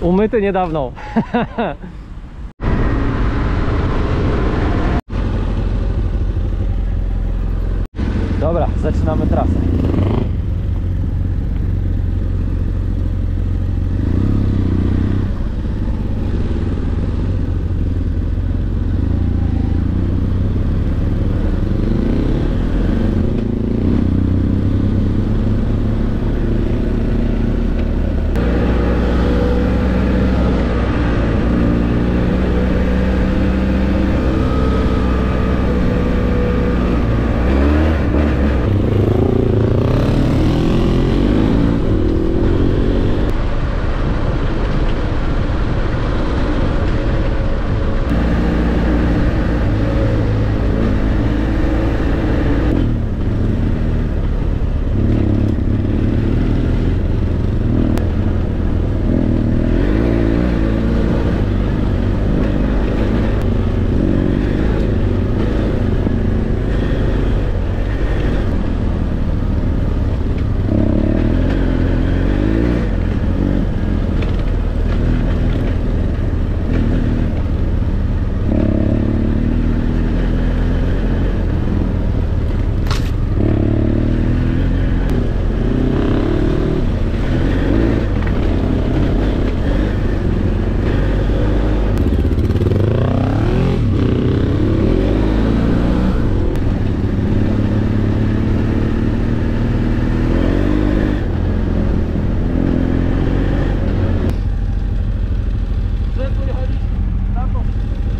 Umyty niedawno. Dobra, zaczynamy trasę.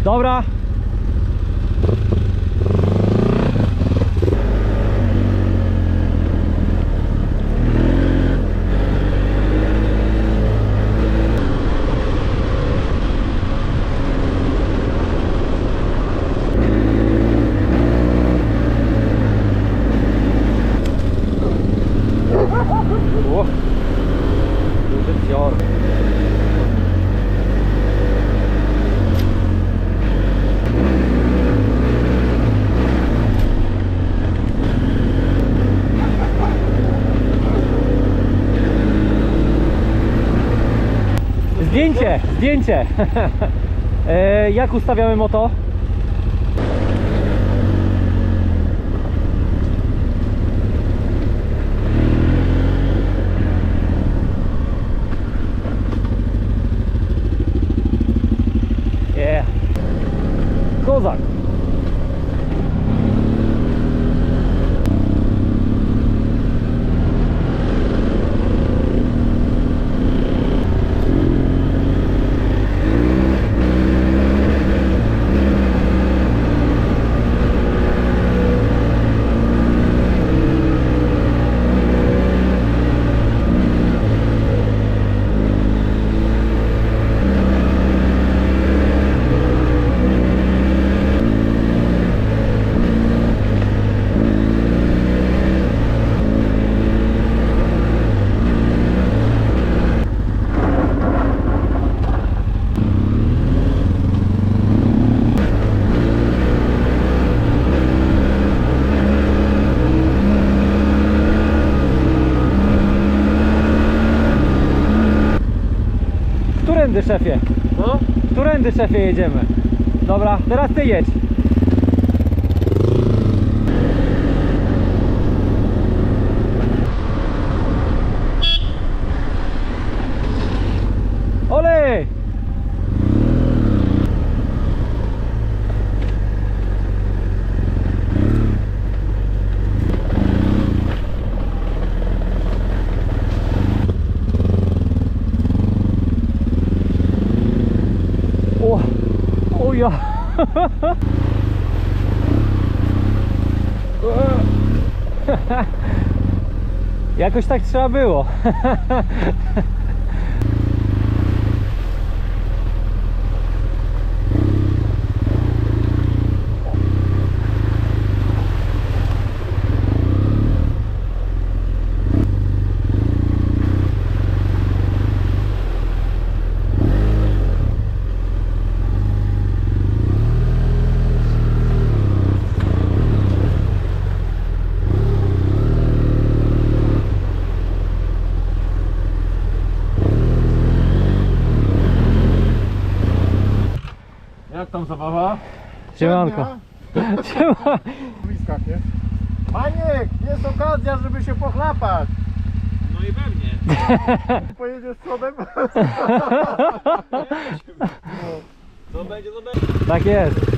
Dobra. O, duży wzior. Zdjęcie. Jak ustawiamy moto? Yeah. Kozak. Którędy, szefie? No? Którędy, szefie, jedziemy? Dobra, teraz ty jedź. Olej! O ja! Jakoś tak trzeba było. tam zabawa? Siemanko. Siema. Bliskach, nie? Maniek, jest okazja, żeby się pochlapać. No i pewnie. Pojedziesz przodem? Co będzie, to będzie. Tak jest.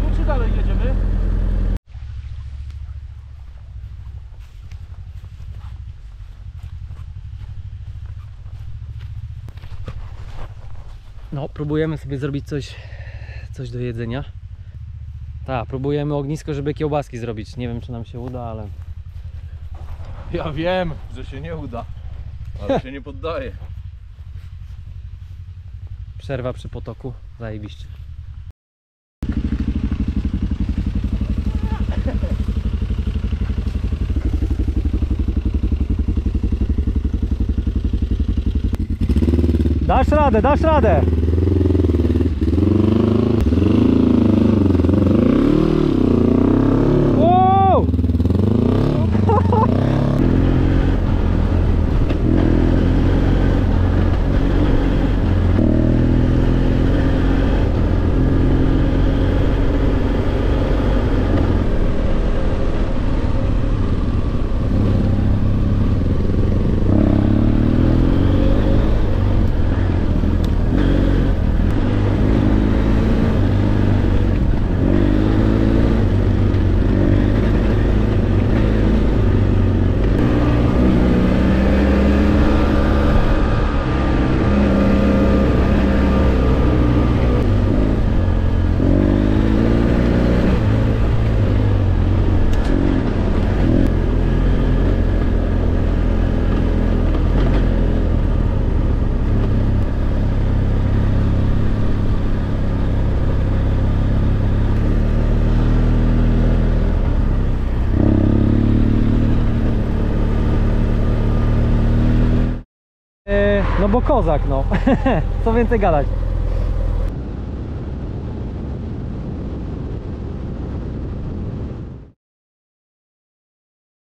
No czy dalej jedziemy? No, próbujemy sobie zrobić coś do jedzenia. Tak, próbujemy ognisko, żeby kiełbaski zrobić. Nie wiem, czy nam się uda, ale... Ja wiem, że się nie uda, ale się nie poddaję. Przerwa przy potoku. Zajebiście. Dasz radę, dasz radę! Wow! No bo kozak, no. Co więcej gadać.